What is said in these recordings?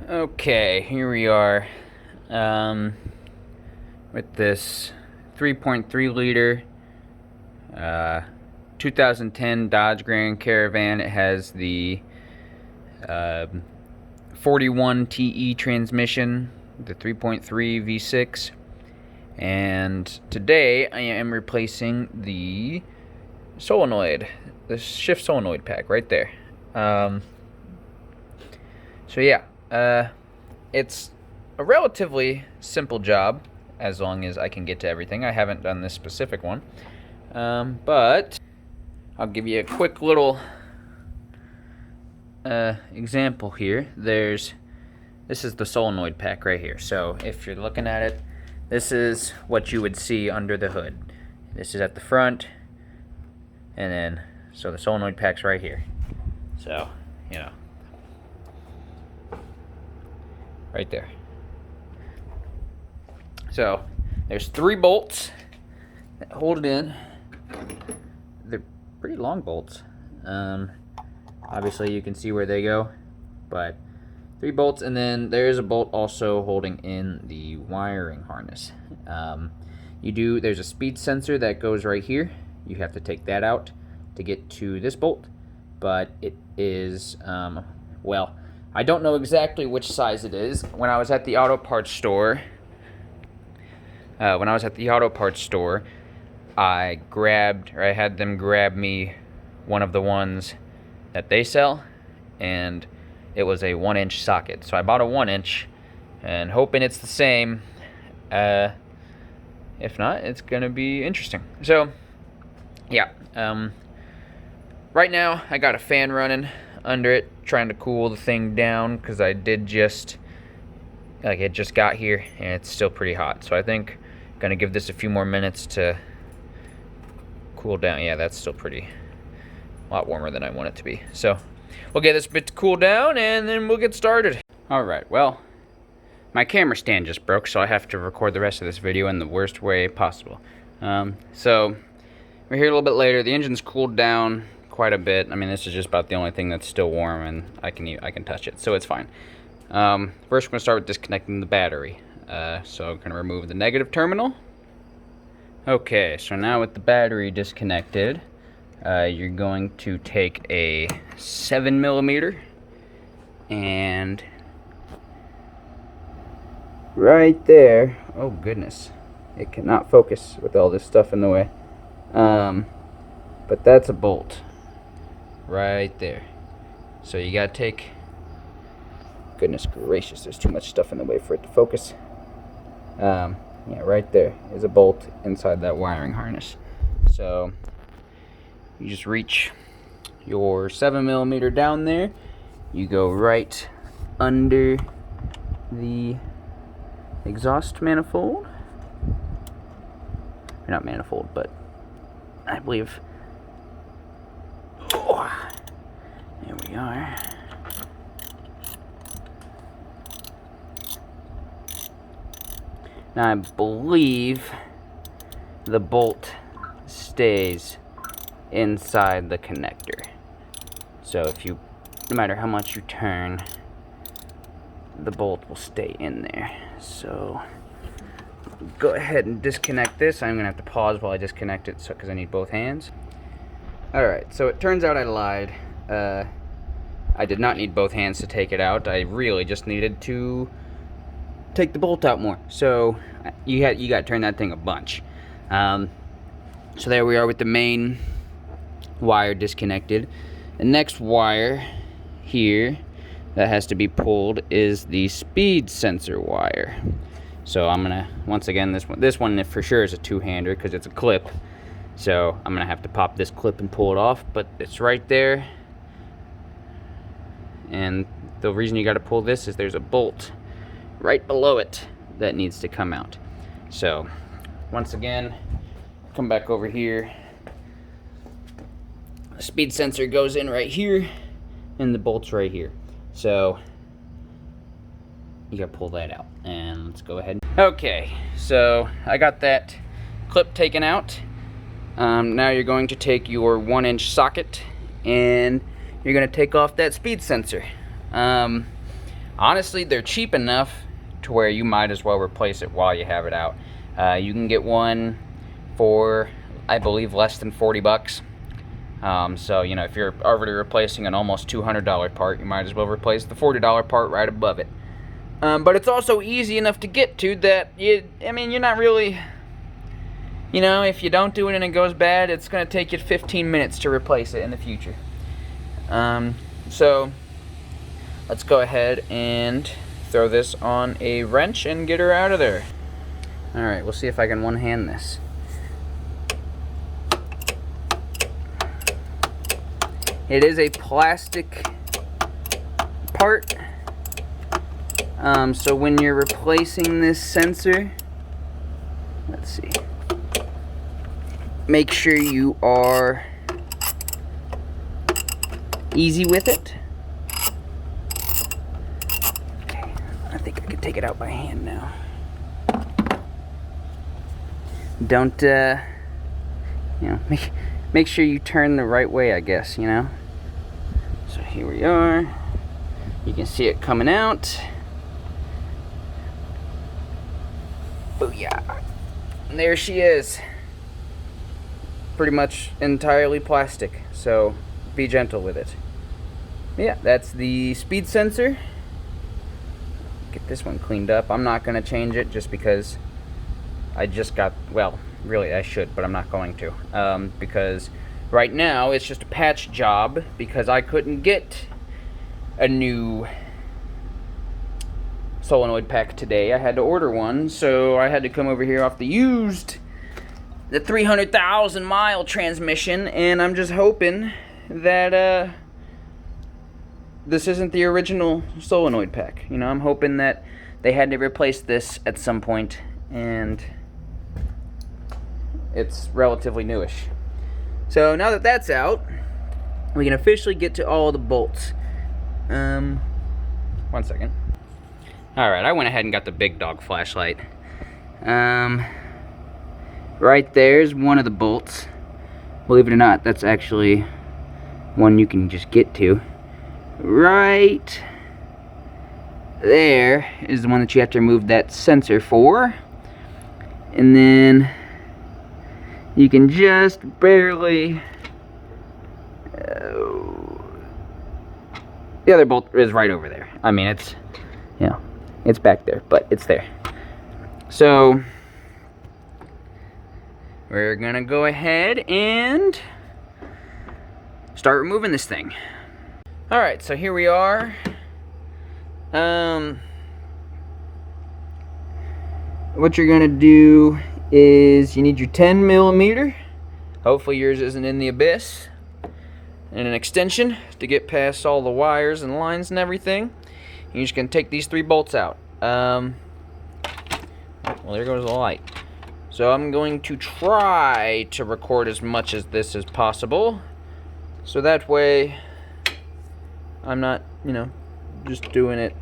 Okay, here we are with this 3.3 liter 2010 Dodge Grand Caravan. It has the 41 TE transmission, the 3.3 V6, and today I am replacing the solenoid, the shift solenoid pack right there. So yeah, it's a relatively simple job as long as I can get to everything. I haven't done this specific one, but I'll give you a quick little example here. This is the solenoid pack right here. So if you're looking at it, this is what you would see under the hood. This is at the front, and then so the solenoid pack's right here. So, you know, right there. So there's 3 bolts that hold it in. They're pretty long bolts. Obviously you can see where they go, but 3 bolts, and then there is a bolt also holding in the wiring harness. There's a speed sensor that goes right here. You have to take that out to get to this bolt, but it is, well, I don't know exactly which size it is. When I was at the auto parts store, I had them grab me one of the ones that they sell, and it was a 1-inch socket. So I bought a 1-inch and hoping it's the same. If not, it's gonna be interesting. So yeah, right now I got a fan running under it, trying to cool the thing down, because it just got here and it's still pretty hot. So I think I'm gonna give this a few more minutes to cool down. Yeah, that's still a lot warmer than I want it to be. So we'll get this bit to cool down and then we'll get started. Alright, well, my camera stand just broke, so I have to record the rest of this video in the worst way possible. So we're here a little bit later. The engine's cooled down quite a bit. I mean, this is just about the only thing that's still warm, and I can touch it, so it's fine. First, we're gonna start with disconnecting the battery. So I'm gonna remove the negative terminal. Okay, so now with the battery disconnected, you're going to take a 7mm and right there. Oh goodness, it cannot focus with all this stuff in the way. But that's a bolt right there. So you gotta take, goodness gracious, there's too much stuff in the way for it to focus. Yeah, right there is a bolt inside that wiring harness. So you just reach your 7mm down there, you go right under the exhaust manifold, or not manifold, but I believe, oh, there we are. Now I believe the bolt stays inside the connector. So no matter how much you turn, the bolt will stay in there. So go ahead and disconnect this. I'm gonna have to pause while I disconnect it, because I need both hands. Alright, so it turns out I lied. I did not need both hands to take it out. I really just needed to take the bolt out more. So you got to turn that thing a bunch. So there we are with the main wire disconnected. The next wire here that has to be pulled is the speed sensor wire. So I'm gonna, once again, this one for sure is a 2-hander because it's a clip. So I'm gonna have to pop this clip and pull it off, but it's right there. And the reason you got to pull this is there's a bolt right below it that needs to come out. So once again, come back over here. The speed sensor goes in right here, and the bolt's right here. So you gotta pull that out, and let's go ahead. Okay, so I got that clip taken out. Now you're going to take your 1-inch socket and you're going to take off that speed sensor. honestly, they're cheap enough to where you might as well replace it while you have it out. You can get one for, I believe, less than 40 bucks. So, you know, if you're already replacing an almost $200 part, you might as well replace the $40 part right above it. But it's also easy enough to get to that you're not really, you know, if you don't do it and it goes bad, it's going to take you 15 minutes to replace it in the future. So, let's go ahead and throw this on a wrench and get her out of there. Alright, we'll see if I can one-hand this. It is a plastic part. So when you're replacing this sensor, let's see, make sure you are easy with it. Okay, I think I can take it out by hand now. Don't, you know, make sure you turn the right way, I guess, you know. So here we are. You can see it coming out. Booyah. And there she is. Pretty much entirely plastic, so be gentle with it. Yeah, that's the speed sensor. Get this one cleaned up. I'm not going to change it just because I just got, well, really I should, but I'm not going to. Because right now it's just a patch job because I couldn't get a new solenoid pack today. I had to order one, so I had to come over here off the 300,000 mile transmission, and I'm just hoping that this isn't the original solenoid pack. You know, I'm hoping that they had to replace this at some point, and it's relatively newish. So now that that's out, we can officially get to all the bolts. One second. Alright, I went ahead and got the big dog flashlight. Right there's one of the bolts. Believe it or not, that's actually one you can just get to. Right there is the one that you have to remove that sensor for. And then you can just barely... the other bolt is right over there. I mean, it's, you know, it's back there, but it's there. So we're gonna go ahead and start removing this thing. Alright, so here we are. What you're gonna do is you need your 10mm. Hopefully yours isn't in the abyss. And an extension to get past all the wires and lines and everything. You're just gonna take these 3 bolts out. Well, there goes the light. So I'm going to try to record as much as this as possible, so that way I'm not, you know, just doing it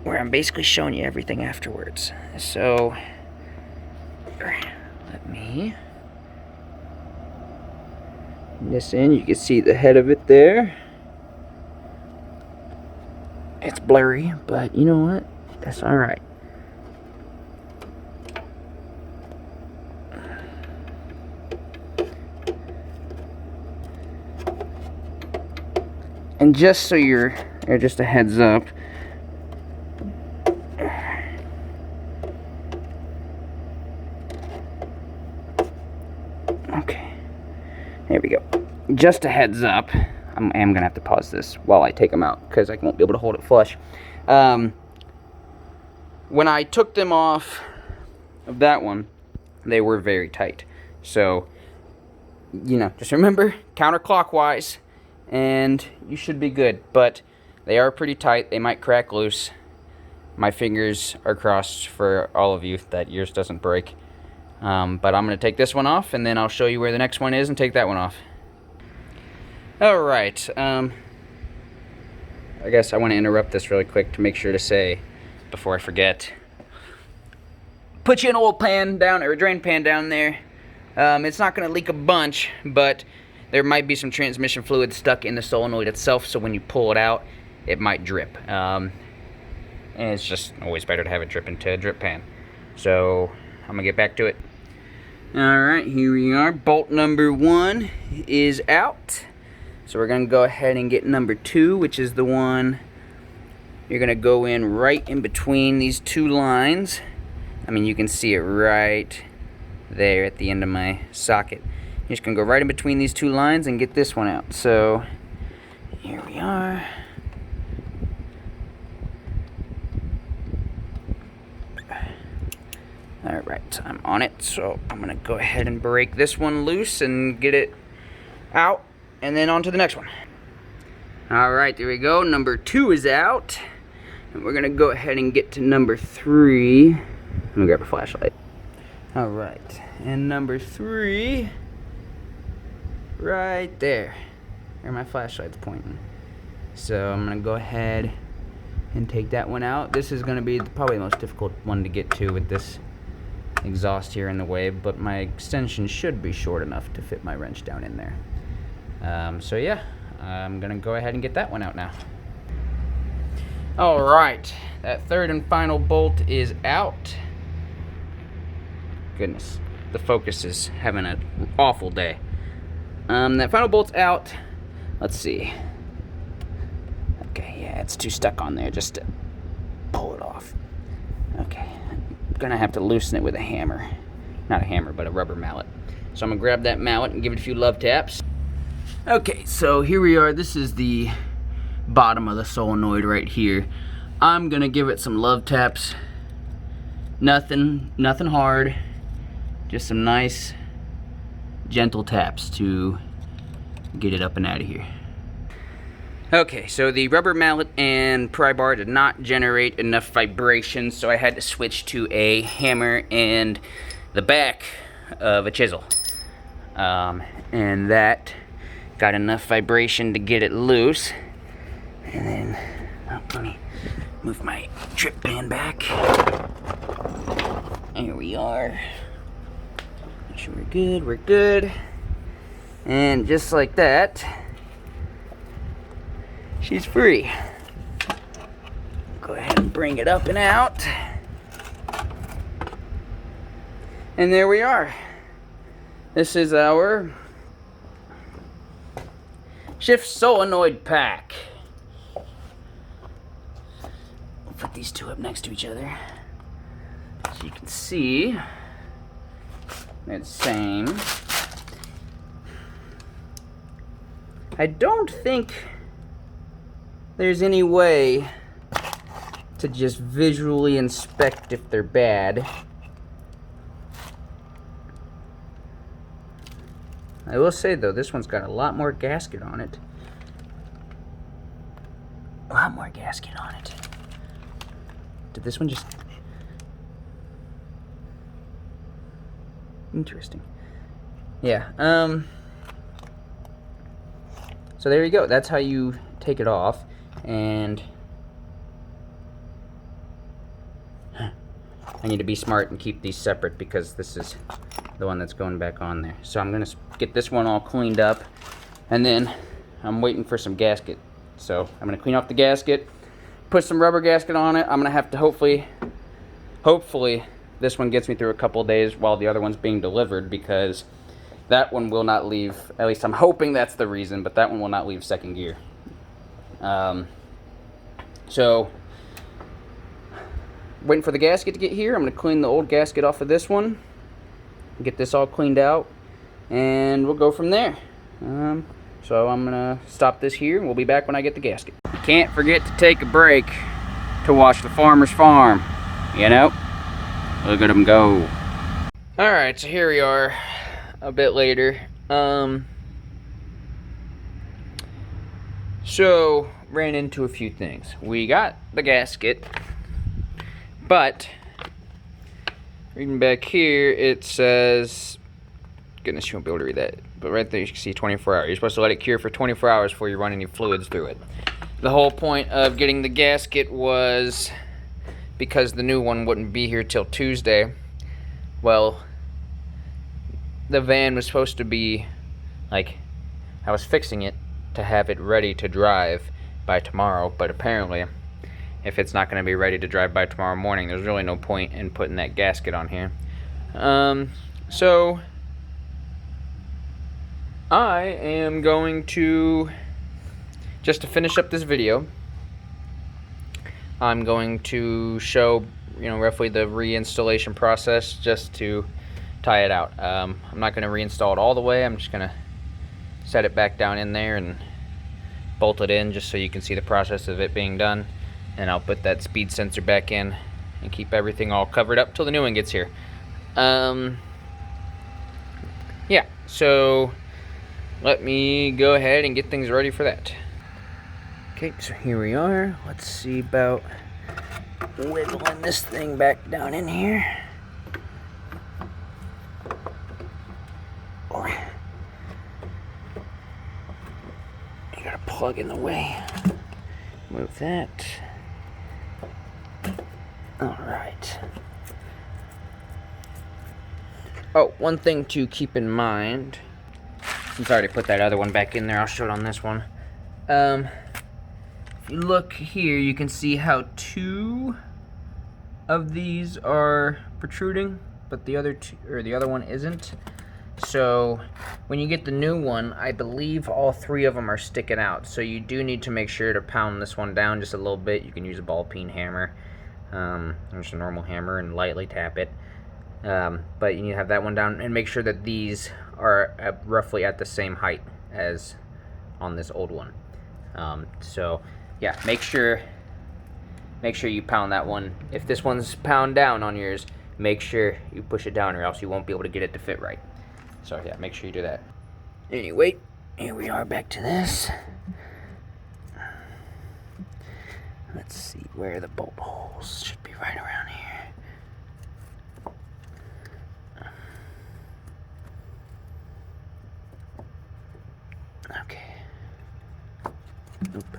where I'm basically showing you everything afterwards. So let me bring this in. You can see the head of it there. It's blurry, but you know what? That's alright. And just so you're, or just a heads up, okay, there we go. Just a heads up, I am gonna have to pause this while I take them out because I won't be able to hold it flush. When I took them off of that one, they were very tight. So, you know, just remember counterclockwise, and you should be good. But they are pretty tight. They might crack loose. My fingers are crossed for all of you that yours doesn't break. But I'm going to take this one off, and then I'll show you where the next one is and take that one off. Alright, I guess I want to interrupt this really quick to make sure to say, before I forget, put you an oil pan down, or a drain pan down there. It's not going to leak a bunch, but there might be some transmission fluid stuck in the solenoid itself, so when you pull it out, it might drip. And it's just always better to have it drip into a drip pan. So I'm gonna get back to it. Alright, here we are. Bolt number 1 is out. So we're gonna go ahead and get number 2, which is the one you're gonna go in right in between these two lines. I mean, you can see it right there at the end of my socket. You're just gonna go right in between these two lines and get this one out. So here we are. Alright, I'm on it, so I'm gonna go ahead and break this one loose and get it out, and then on to the next one. Alright, there we go. Number 2 is out. And we're gonna go ahead and get to number 3. I'm gonna grab a flashlight. Alright, and number 3, right there, where my flashlight's pointing. So I'm gonna go ahead and take that one out. This is gonna be probably the most difficult one to get to with this exhaust here in the way, but my extension should be short enough to fit my wrench down in there. So yeah, I'm gonna go ahead and get that one out now. Alright, that third and final bolt is out. Goodness, the focus is having an awful day. That final bolt's out. Let's see. Okay, yeah, it's too stuck on there just to pull it off. Okay, I'm gonna have to loosen it with a hammer. Not a hammer, but a rubber mallet. So I'm gonna grab that mallet and give it a few love taps. Okay, so here we are. This is the bottom of the solenoid right here. I'm gonna give it some love taps. Nothing hard. Just some nice, gentle taps to get it up and out of here. Okay, so the rubber mallet and pry bar did not generate enough vibration, so I had to switch to a hammer and the back of a chisel. And that got enough vibration to get it loose. And then, let me move my trip pan back. Here we are. Make sure we're good. And just like that, she's free. Go ahead and bring it up and out. And there we are. This is our shift solenoid pack. We'll put these two up next to each other so you can see they're the same. I don't think there's any way to just visually inspect if they're bad. I will say though, this one's got a lot more gasket on it. A lot more gasket on it. Did this one just... Interesting. Yeah, so there you go. That's how you take it off. And I need to be smart and keep these separate because this is the one that's going back on there. So I'm gonna get this one all cleaned up, and then I'm waiting for some gasket. So I'm gonna clean off the gasket, put some rubber gasket on it. I'm gonna have to hopefully this one gets me through a couple of days while the other one's being delivered, because that one will not leave, at least I'm hoping that's the reason, but that one will not leave second gear. So waiting for the gasket to get here. I'm going to clean the old gasket off of this one, get this all cleaned out, and we'll go from there. So I'm going to stop this here, and we'll be back when I get the gasket. Can't forget to take a break to watch the farmer's farm, you know? Look at them go. Alright, so here we are a bit later. So ran into a few things. We got the gasket, but reading back here it says, goodness, you won't be able to read that, but right there you can see 24 hours. You're supposed to let it cure for 24 hours before you run any fluids through it. The whole point of getting the gasket was because the new one wouldn't be here till Tuesday. Well, the van was supposed to be like I was fixing it to have it ready to drive by tomorrow, but apparently if it's not going to be ready to drive by tomorrow morning, there's really no point in putting that gasket on here. So I am going to, just to finish up this video, I'm going to show, roughly the reinstallation process just to tie it out. I'm not going to reinstall it all the way. I'm just going to set it back down in there and bolt it in just so you can see the process of it being done. And I'll put that speed sensor back in and keep everything all covered up till the new one gets here. Yeah, so let me go ahead and get things ready for that. Okay, so here we are. Let's see about wiggling this thing back down in here. You got a plug in the way. Move that. Alright. Oh, one thing to keep in mind, since I already put that other one back in there, I'll show it on this one. If you look here, you can see how 2 of these are protruding, but the other one isn't. So when you get the new one, I believe all 3 of them are sticking out. So you do need to make sure to pound this one down just a little bit. You can use a ball peen hammer, just a normal hammer, and lightly tap it. But you need to have that one down and make sure that these are roughly at the same height as on this old one. So yeah, make sure you pound that one. If this one's pound down on yours, make sure you push it down or else you won't be able to get it to fit right. So yeah, make sure you do that. Anyway, here we are back to this. Let's see where the bolt holes should be, right around here. Okay. Oop.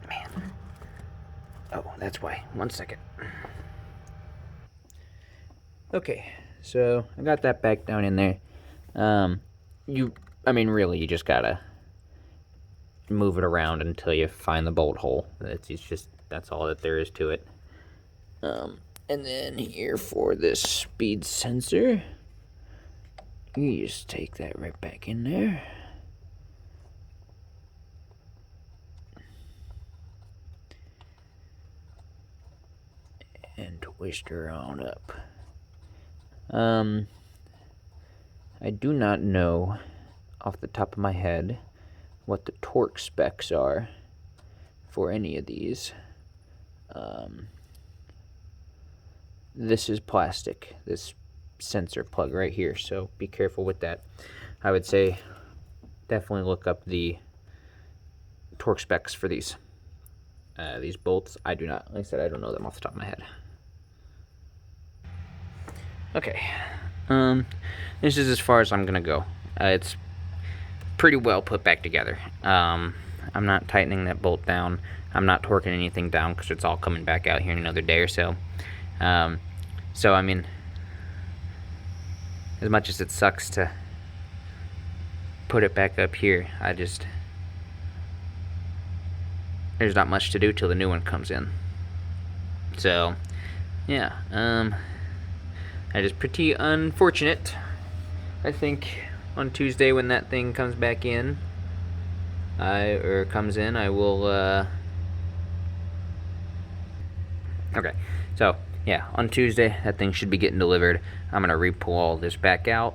Man. Oh, that's why. 1 second. Okay, so I got that back down in there. Really, you just gotta move it around until you find the bolt hole. That's all that there is to it. And then here for this speed sensor, you just take that right back in there. And twist her on up. I do not know off the top of my head what the torque specs are for any of these. This is plastic, this sensor plug right here, so be careful with that. I would say definitely look up the torque specs for these bolts. I do not, like I said, I don't know them off the top of my head. Okay, this is as far as I'm gonna go. It's pretty well put back together. I'm not tightening that bolt down. I'm not torquing anything down because it's all coming back out here in another day or so. As much as it sucks to put it back up here, there's not much to do till the new one comes in. So, yeah, that is pretty unfortunate. I think on Tuesday when that thing comes back in, I will, okay, so, yeah, on Tuesday, that thing should be getting delivered. I'm going to re-pull all this back out,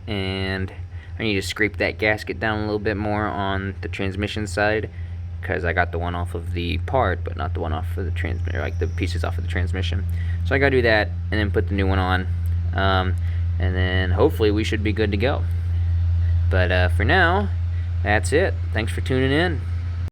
and I need to scrape that gasket down a little bit more on the transmission side, because I got the one off of the part, but not the one off of the transmission, like the pieces off of the transmission. So I got to do that, and then put the new one on, and then hopefully we should be good to go. But for now, that's it. Thanks for tuning in.